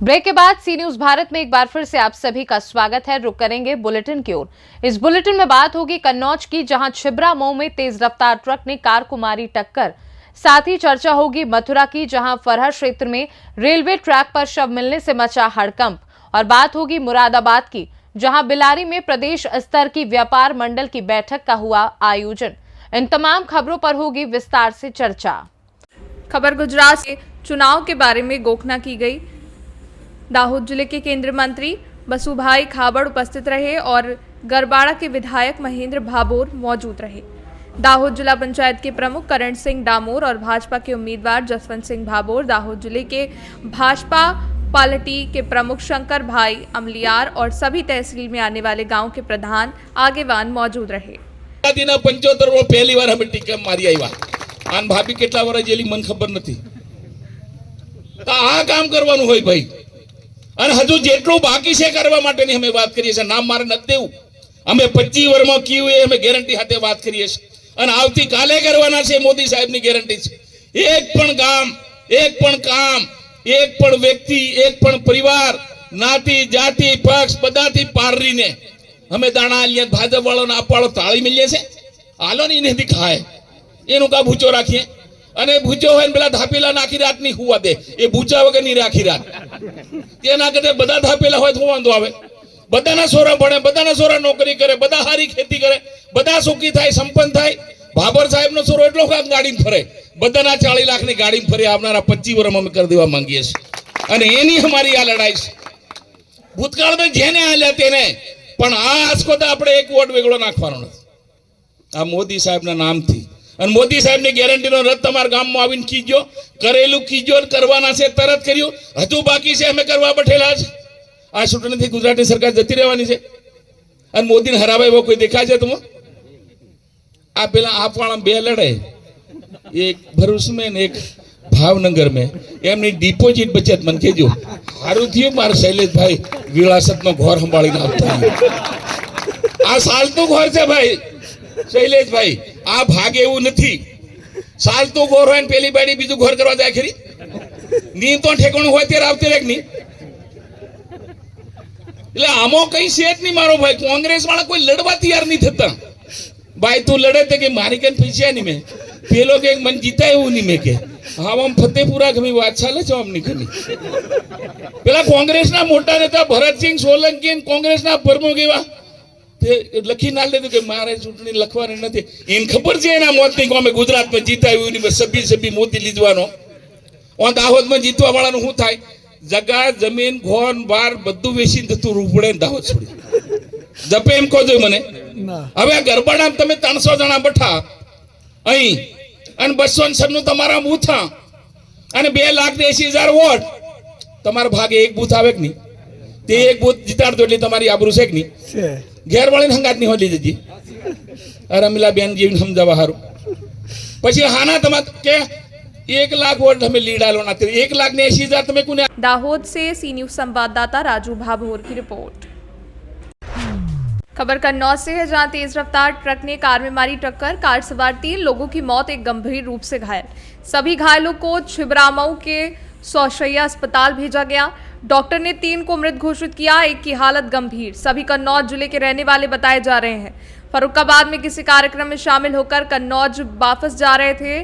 Break के बाद सी news Bharat में एक बार फिर से आप सभी का स्वागत है। रुक करेंगे बुलेटिन की ओर। इस बुलेटिन में बात होगी कन्नौज की, जहां छिबरा मऊ में तेज रफ्तार ट्रक ने कार को मारी टक्कर। साथ ही चर्चा होगी मथुरा की, जहां फरहर क्षेत्र में रेलवे ट्रैक पर शव मिलने से मचा हड़कंप। और बात होगी मुरादाबाद की, जहां बिलारी में प्रदेश स्तर की व्यापार मंडल की बैठक का हुआ आयोजन। इन तमाम खबरों पर होगी विस्तार से चर्चा। खबर गुजरात से चुनाव के बारे में घोषणा की गई। दाहोद जिले के केंद्रीय मंत्री बसुभाई खाबड़ उपस्थित रहे और गरबाड़ा के विधायक महेंद्र भाबोर मौजूद रहे। दाहोद जिला पंचायत के प्रमुख करण सिंह डामोर और भाजपा के उम्मीदवार जसवंत सिंह भाबोर, दाहोद जिले के भाजपा पार्टी के प्रमुख शंकर भाई अमलियार और सभी तहसील में आने वाले गांव के प्रधान आगेवान मौजूद रहे। 75 पहली बार हमें टीका मारी आई आन भाभी કેટલા વર્ષ જેલી મન ખબર નથી તો આ કામ કરવાનું હોય ભાઈ અને હજુ જેટલું બાકી છે કરવા માટેની અમે વાત કરીએ છે નામ મારે નથી દેવું અમે 25 વર્ષમાં કીયું એ અમે ગેરંટી સાથે વાત કરીએ છે અને આવતી કાલે કરવાના છે મોદી સાહેબની ગેરંટી છે એક પણ ગામ એક પણ કામ એક પણ વ્યક્તિ એક પણ પરિવાર નાતી જાતિ પક્ષ બધાથી પારરીને અમે દાણા આલિયા ભાજપ વાળાને આપવાળો તાળી મિલીએ છે હાલો ને એને દેખાય એનું કા ભૂચો રાખીએ અને ભૂચો હોય ને પેલા ધાપેલા આખી રાત ની હુવા દે એ ભૂચા વગર ની આખી રાત તેના કરતા બધા ધાપેલા હોય તો વાંધો આવે બધાના સોરા ભણે બધાના સોરા નોકરી કરે બધા હારી ખેતી કરે બધા સુખી થાય સંપન્ન થાય ભાબર સાહેબનો સોરો એટલો કામ ગાડીમાં ફરે બધાના 40 લાખની ગાડીમાં ફરે આવનારા 25 વર્ષમાં અમે કરી દેવા માંગીએ છીએ અને એની અમારી આ લડાઈ છે ભૂતકાળમાં જેને આલ્યા તેને પણ આ આસકો તો આપણે એક વોટ વેગળો નાખવાનો નથી આ મોદી સાહેબના નામથી અને મોદી સાહેબની ગેરંટીનો રદ તમારા ગામમાં આવીને કીજો કરેલું કીજો કરવાના છે તરત કર્યું હજુ બાકી છે અમે કરવા બેઠેલા છે આ ચૂંટણીથી ગુજરાતની સરકાર જતી રહેવાની છે અને મોદીને હરાવે એવો કોઈ દેખાય છે તમે આ પેલા આપવાળા બે લડે એક ભરૂચ में ને એક ભાવનગર में એમની ડિપોઝિટ બચત મને કહેજો સારું થયું મારા શૈલેષભાઈ વિરાસતનો ઘર સંભાળીને આવતા આ સાલતું ઘર છે ભાઈ શૈલેષભાઈ આ ભાગે એવું નથી સાલતું ઘર હોય ને પેલી બાડી બીજું ઘર કરવા જાય ખરી ની તો ઠેકાણું હોય ત્યારે આવતી રહે નહીં એટલે આમો કઈ છે જ નહીં મારો ભાઈ કોંગ્રેસ વાળા કોઈ લડવા તૈયાર નહીં થતા ભાઈ તું લડે તે કે મારી કઈ પૈસા નહીં મેં પેલો કે મન જીતા એવું નહીં મેં કે હા આમ ફતેપુરા ગમી વાત ચાલે છે આમ નહીં કરી પેલા કોંગ્રેસના મોટા નેતા ભરતસિંહ સોલંકી કોંગ્રેસના પ્રમુખ એવા લખી ના લીધું કે મારે ચૂંટણી લખવાની નથી એને ખબર છે એના મોતની કોમે ગુજરાતમાં જીતાયું એની સભી મોદી લીધવાનો દાહોદમાં જીતવા વાળાનું શું થાય જગા જમીન ઘોન બાર બધું વેચીને જતું રૂપડે દાહોદ છોડી જપે એમ કહો છો મને હવે આ ગરબાડામાં તમે 300 જણા બેઠા અહીં અને 200 નું તમારા બૂથ અને 2,80,000 વોટ તમારા ભાગે એક બૂથ આવે કે નહીં તે એક બૂથ જીતાડતો એટલે તમારી આબરૂ છે કે નહીં ઘેર વાળી હંગાત ની હોલી જજી રમીલા બેન જીવન સમજાવવા હારું પછી હાના તમા કે 1 लाख वोट हमें लीड आलो ना 1,80,000 तुम्हें कुने। दाहोद से सी न्यूज संवाददाता राजू भाभोर की रिपोर्ट। खबर कन्नौज से है, जहां तेज रफ्तार ट्रक ने कार में मारी टक्कर। कार सवार 3 लोगों की मौत, एक गंभीर रूप से घायल। सभी घायलों को छिबरामऊ के सौशैया अस्पताल भेजा गया। डॉक्टर ने 3 को मृत घोषित किया, एक की हालत गंभीर। सभी कन्नौज जिले के रहने वाले बताए जा रहे हैं। फर्रुखाबाद में किसी कार्यक्रम में शामिल होकर कन्नौज वापस जा रहे थे।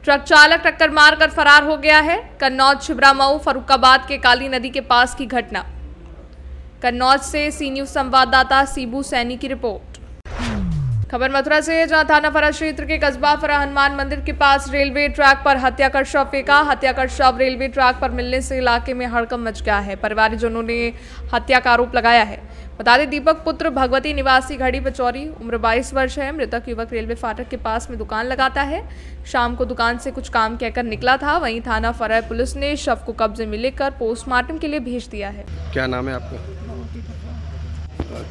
ट्रक चालक टक्कर मारकर फरार हो गया है। कन्नौज छिबरामऊ फर्रुखाबाद के काली नदी के पास की घटना। कन्नौज से सी न्यूज संवाददाता सीबू सैनी की रिपोर्ट। खबर मथुरा से है, जहां थाना फरा क्षेत्र के कस्बा फरा हनुमान मंदिर के पास रेलवे ट्रैक पर हत्या कर शव फेंका। हत्या कर शव रेलवे ट्रैक पर मिलने से इलाके में हड़कंप मच गया है। परिवारजनों ने हत्या का आरोप लगाया है। बता दें, दीपक पुत्र भगवती निवासी घड़ी बचौरी, उम्र 22 वर्ष है। मृतक युवक रेलवे फाटक के पास में दुकान लगाता है। शाम को दुकान से कुछ काम कहकर निकला था। वहीं थाना फरा पुलिस ने शव को कब्जे में लेकर पोस्टमार्टम के लिए भेज दिया है। क्या नाम है आपका?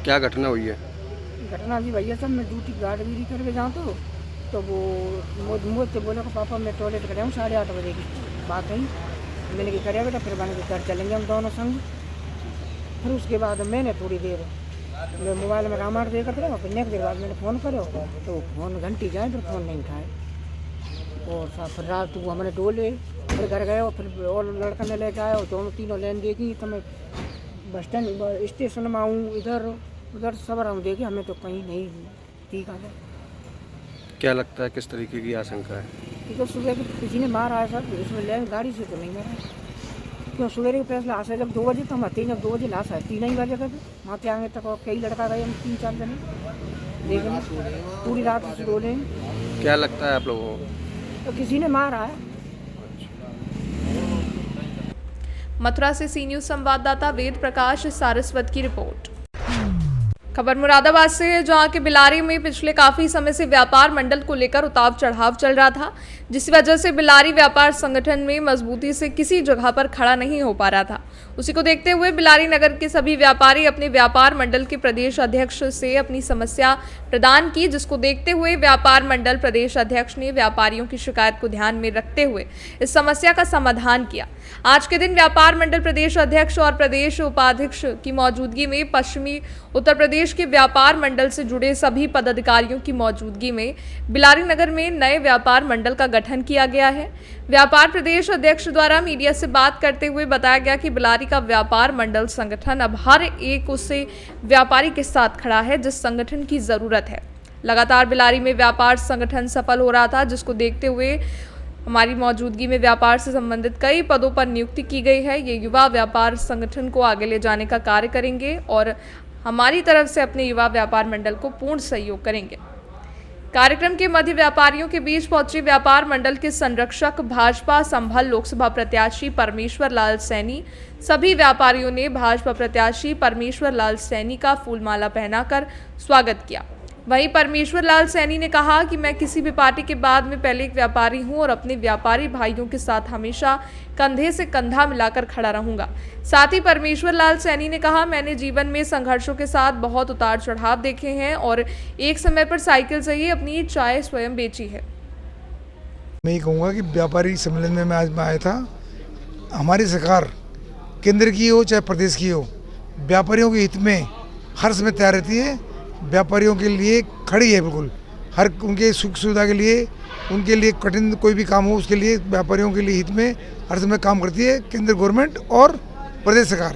क्या घटना हुई है? घटना जी भैया सब मैं ड्यूटी गाड़ी करके जाऊँ तो वो मुझसे बोला कि पापा मैं टॉयलेट कर रहा हूँ 8:30 बजे की बात हुई। मैंने क्या करा बेटा, फिर बने के घर चलेंगे हम दोनों संग। फिर उसके बाद मैंने थोड़ी देर मैं मोबाइल में रामायण देखा था। फिर नेक्स्ट देर बाद मैंने फ़ोन करो तो फ़ोन घंटी जाए फिर फ़ोन नहीं उठाए और फिर रात को हमने डोले फिर घर गए और फिर और लड़का ने लेके आया और दोनों तीनों लाइन देखी। तो मैं बस स्टैंड स्टेशन में आऊँ, इधर उधर सब रहा हूँ, देखी हमें तो कहीं नहीं ठीक आ गया। क्या लगता है किस तरीके की आशंका है? कि तो सुबह के किसी ने मारा है सर, इसमें ले गाड़ी से तो नहीं मारा। क्यों सवेरे के फैसला लाश है जब 2 बजे, तो हम आते ही जब 2 बजे लाश है 3 ही बजे तक वहाँ पे आगे तक, और कई लड़का गए हम 3-4 जने देखने, पूरी रात से डोले। क्या लगता है आप लोगों को? तो किसी ने मारा है। मथुरा से सी न्यूज़ संवाददाता वेद प्रकाश सारस्वत की रिपोर्ट। खबर मुरादाबाद से है, जहां के बिलारी में पिछले काफी समय से व्यापार मंडल को लेकर उतार चढ़ाव चल रहा था, जिस वजह से बिलारी व्यापार संगठन में मजबूती से किसी जगह पर खड़ा नहीं हो पा रहा था। उसी को देखते हुए बिलारी नगर के सभी व्यापारी अपने व्यापार मंडल के प्रदेश अध्यक्ष से अपनी समस्या प्रदान की, जिसको देखते हुए व्यापार मंडल प्रदेश अध्यक्ष ने व्यापारियों की शिकायत को ध्यान में रखते हुए इस समस्या का समाधान किया। आज के दिन व्यापार मंडल प्रदेश अध्यक्ष और प्रदेश उपाध्यक्ष की मौजूदगी में पश्चिमी उत्तर प्रदेश के व्यापार मंडल से जुड़े सभी पदाधिकारियों की मौजूदगी में बिलारी नगर में नए व्यापार मंडल का गठन किया गया है। व्यापार प्रदेश अध्यक्ष द्वारा मीडिया से बात करते हुए बताया गया कि बिलारी का व्यापार मंडल संगठन अब हर एक उससे व्यापारी के साथ खड़ा है जिस संगठन की जरूरत है। लगातार बिलारी में व्यापार संगठन सफल हो रहा था, जिसको देखते हुए हमारी मौजूदगी में व्यापार से संबंधित कई पदों पर नियुक्ति की गई है। ये युवा व्यापार संगठन को आगे ले जाने का कार्य करेंगे और हमारी तरफ से अपने युवा व्यापार मंडल को पूर्ण सहयोग करेंगे। कार्यक्रम के मध्य व्यापारियों के बीच पहुंचे व्यापार मंडल के संरक्षक भाजपा संभल लोकसभा प्रत्याशी परमेश्वर लाल सैनी। सभी व्यापारियों ने भाजपा प्रत्याशी परमेश्वर लाल सैनी का फूलमाला पहनाकर स्वागत किया। वहीं परमेश्वर लाल सैनी ने कहा कि मैं किसी भी पार्टी के बाद में पहले एक व्यापारी हूं और अपने व्यापारी भाइयों के साथ हमेशा कंधे से कंधा मिलाकर खड़ा रहूंगा। साथ ही परमेश्वर लाल सैनी ने कहा, मैंने जीवन में संघर्षों के साथ बहुत उतार चढ़ाव देखे हैं और एक समय पर साइकिल से ही अपनी चाय स्वयं बेची है। मैं ये कहूँगा कि व्यापारी सम्मेलन में मैं आज आया था। हमारी सरकार केंद्र की हो चाहे प्रदेश की हो, व्यापारियों के हित में हर समय तैयार रहती है, व्यापारियों के लिए खड़ी है बिल्कुल। हर उनके सुख सुविधा के लिए, उनके लिए कठिन कोई भी काम हो उसके लिए व्यापारियों के लिए हित में हर समय काम करती है केंद्र गवर्नमेंट और प्रदेश सरकार।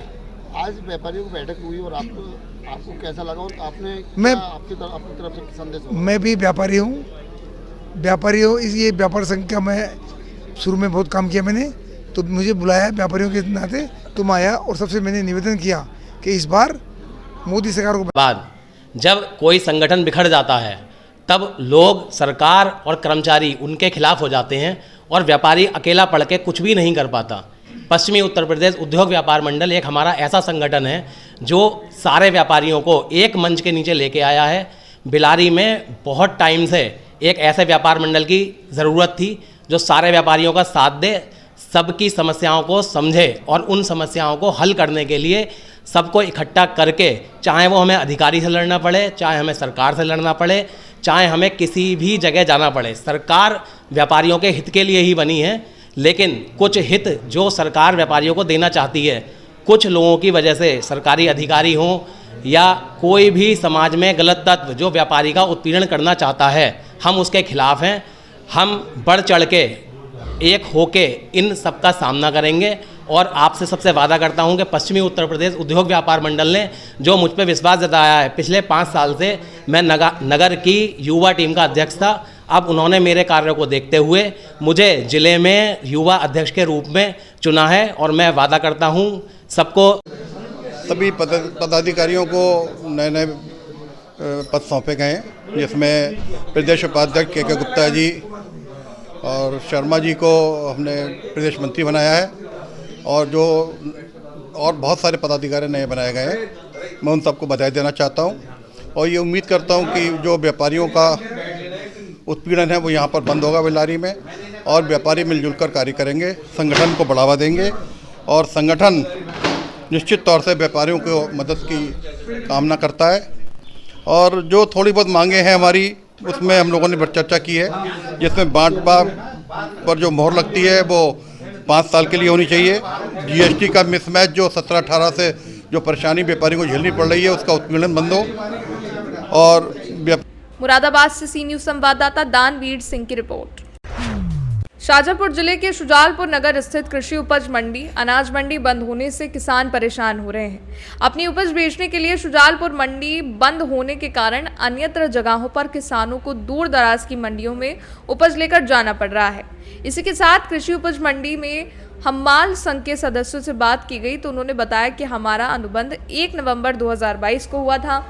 आज व्यापारियों की बैठक हुई और आपको कैसा लगा और आपने अपनी तरफ से संदेश? मैं भी व्यापारी हूँ, व्यापारी हो इस ये व्यापार संघ का मैं शुरू में बहुत काम किया मैंने, तो मुझे बुलाया व्यापारियों के नाते, तो मैं आया और सबसे मैंने निवेदन किया कि इस बार मोदी सरकार को बाद जब कोई संगठन बिखर जाता है तब लोग, सरकार और कर्मचारी उनके खिलाफ हो जाते हैं और व्यापारी अकेला पड़ के कुछ भी नहीं कर पाता। पश्चिमी उत्तर प्रदेश उद्योग व्यापार मंडल एक हमारा ऐसा संगठन है जो सारे व्यापारियों को एक मंच के नीचे लेके आया है। बिलारी में बहुत टाइम से एक ऐसे व्यापार मंडल की ज़रूरत थी जो सारे व्यापारियों का साथ दे, सबकी समस्याओं को समझे और उन समस्याओं को हल करने के लिए सबको इकट्ठा करके, चाहे वो हमें अधिकारी से लड़ना पड़े, चाहे हमें सरकार से लड़ना पड़े, चाहे हमें किसी भी जगह जाना पड़े, सरकार व्यापारियों के हित के लिए ही बनी है। लेकिन कुछ हित जो सरकार व्यापारियों को देना चाहती है, कुछ लोगों की वजह से, सरकारी अधिकारी हों या कोई भी समाज में गलत तत्व जो व्यापारी का उत्पीड़न करना चाहता है, हम उसके खिलाफ हैं। हम बढ़ चढ़ के एक होके इन सब का सामना करेंगे और आपसे सबसे वादा करता हूं कि पश्चिमी उत्तर प्रदेश उद्योग व्यापार मंडल ने जो मुझ पर विश्वास जताया है, पिछले 5 साल से मैं नगर की युवा टीम का अध्यक्ष था, अब उन्होंने मेरे कार्यों को देखते हुए मुझे जिले में युवा अध्यक्ष के रूप में चुना है और मैं वादा करता हूं सबको। सभी पदाधिकारियों को नए नए पद सौंपे गए हैं, जिसमें प्रदेश उपाध्यक्ष के गुप्ता जी और शर्मा जी को हमने प्रदेश मंत्री बनाया है और बहुत सारे पदाधिकारी नए बनाए गए हैं। मैं उन सबको बधाई देना चाहता हूं और ये उम्मीद करता हूं कि जो व्यापारियों का उत्पीड़न है वो यहाँ पर बंद होगा बिलारी में, और व्यापारी मिलजुल कर कार्य करेंगे, संगठन को बढ़ावा देंगे और संगठन निश्चित तौर से व्यापारियों को मदद की कामना करता है। और जो थोड़ी बहुत मांगे हैं हमारी, उसमें हम लोगों ने चर्चा की है, जिसमें बांटवा पर जो मोहर लगती है वो 5 साल के लिए होनी चाहिए। जीएसटी का मिसमैच जो 17-18 से जो परेशानी व्यापारी को झेलनी पड़ रही है, उसका उत्पीड़न बंद हो। और मुरादाबाद से सी न्यूज़ संवाददाता दानवीर सिंह की रिपोर्ट। शाजापुर जिले के शुजालपुर नगर स्थित कृषि उपज मंडी अनाज मंडी बंद होने से किसान परेशान हो रहे हैं। अपनी उपज बेचने के लिए शुजालपुर मंडी बंद होने के कारण अन्यत्र जगहों पर किसानों को दूर दराज की मंडियों में उपज लेकर जाना पड़ रहा है। इसी के साथ कृषि उपज मंडी में हम्माल संघ के सदस्यों से बात की गई तो उन्होंने बताया कि हमारा अनुबंध 1 नवंबर 2022 को हुआ था,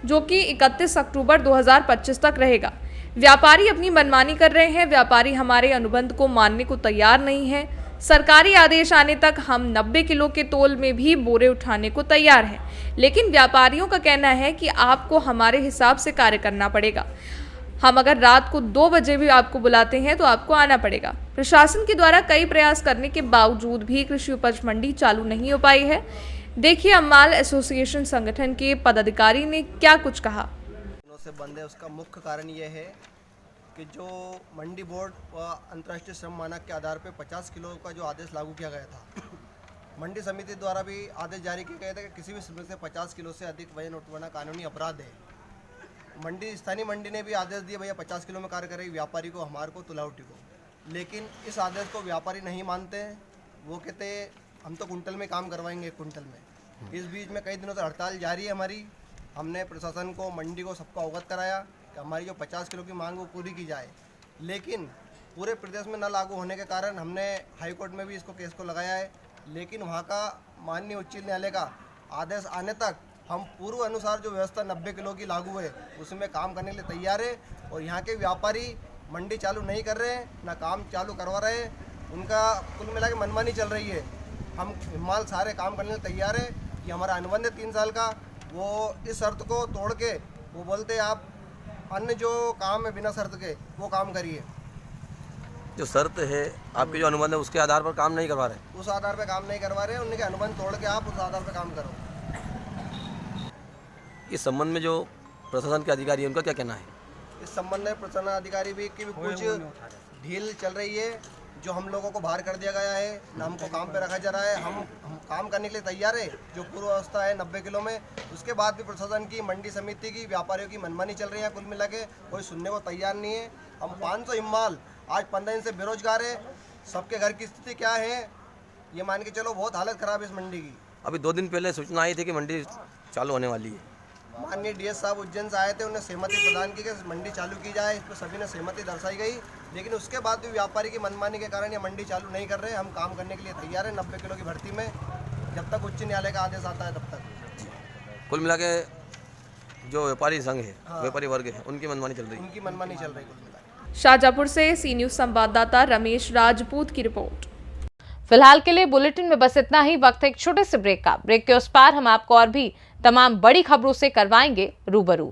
जो कि 31 अक्टूबर 2025 तक रहेगा। व्यापारी अपनी मनमानी कर रहे हैं। व्यापारी हमारे अनुबंध को मानने को तैयार नहीं है। सरकारी आदेश आने तक हम 90 किलो के तोल में भी बोरे उठाने को तैयार हैं, लेकिन व्यापारियों का कहना है कि आपको हमारे हिसाब से कार्य करना पड़ेगा। हम अगर रात को 2 बजे भी आपको बुलाते हैं तो आपको आना पड़ेगा। प्रशासन के द्वारा कई प्रयास करने के बावजूद भी कृषि उपज मंडी चालू नहीं हो पाई है। देखिए अम्माल एसोसिएशन संगठन के पदाधिकारी ने क्या कुछ कहा। से बंद है, उसका मुख्य कारण ये है कि जो मंडी बोर्ड व अंतर्राष्ट्रीय श्रम मानक के आधार पर 50 किलो का जो आदेश लागू किया गया था, मंडी समिति द्वारा भी आदेश जारी किया गया था कि किसी भी श्रमिक से 50 किलो से अधिक वजन उठवाना कानूनी अपराध है। स्थानीय मंडी ने भी आदेश दिए भैया 50 किलो में कार्य करेगी व्यापारी को, हमारे को, तुलावटी को, लेकिन इस आदेश को व्यापारी नहीं मानते हैं। वो कहते हम तो कुंटल में काम करवाएंगे, 1 कुंटल में। इस बीच में कई दिनों से हड़ताल जारी है हमारी। हमने प्रशासन को, मंडी को, सबको अवगत कराया कि हमारी जो 50 किलो की मांग वो पूरी की जाए, लेकिन पूरे प्रदेश में न लागू होने के कारण हमने हाईकोर्ट में भी इसको केस को लगाया है। लेकिन वहाँ का माननीय उच्च न्यायालय का आदेश आने तक हम पूर्व अनुसार जो व्यवस्था 90 किलो की लागू है उसमें काम करने के लिए तैयार है। और यहाँ के व्यापारी मंडी चालू नहीं कर रहे हैं, ना काम चालू करवा रहे हैं, उनका कुल मिला के मनमानी चल रही है। हम हिमाल सारे काम करने के लिए तैयार है कि हमारा अनुबंध है 3 साल का, वो इस शर्त को तोड़ के वो बोलते आप अन्य जो काम है बिना शर्त के वो काम करिए। जो शर्त है आपके जो अनुबंध है उसके आधार पर काम नहीं करवा रहे, उस आधार पर काम नहीं करवा रहे हैं। उनके अनुबंध तोड़ के आप उस आधार पर काम करो। इस संबंध में जो प्रशासन के अधिकारी हैं उनका क्या कहना है? इस संबंध में प्रशासन अधिकारी भी की भी कुछ ढील चल रही है। जो हम लोगों को बाहर कर दिया गया है, ना हमको काम पे रखा जा रहा है। हम काम करने के लिए तैयार है। जो पूर्व अवस्था है 90 किलो में, उसके बाद भी प्रशासन की, मंडी समिति की, व्यापारियों की मनमानी चल रही है। कुल मिला के कोई सुनने को तैयार नहीं है। हम 500 हिमाल आज 15 दिन से बेरोजगार है। सबके घर की स्थिति क्या है ये मान के चलो, बहुत हालत खराब है इस मंडी की। अभी 2 दिन पहले सूचना आई थी कि मंडी चालू होने वाली है। माननीय डीएस साहब उज्जैन से आए थे, उन्हें सहमति प्रदान की कि मंडी चालू की जाए। इस पर सभी ने सहमति दर्शाई गई, लेकिन उसके बाद भी व्यापारी की मनमानी के कारण ये मंडी चालू नहीं कर रहे। हम काम करने के लिए तैयार है 90 किलो की भर्ती में, जब तक उच्च न्यायालय का आदेश आता है तब तक। कुल मिला के जो व्यापारी संघ है, व्यापारी वर्ग है, उनकी मनमानी चल रही है। उनकी मनमानी चल रही है कुल मिला के। शाजापुर से सी न्यूज संवाददाता रमेश राजपूत की रिपोर्ट। फिलहाल के लिए बुलेटिन में बस इतना ही। वक्त है एक छोटे से ब्रेक का। ब्रेक के उस पार हम आपको और भी तमाम बड़ी खबरों से करवाएंगे रूबरू।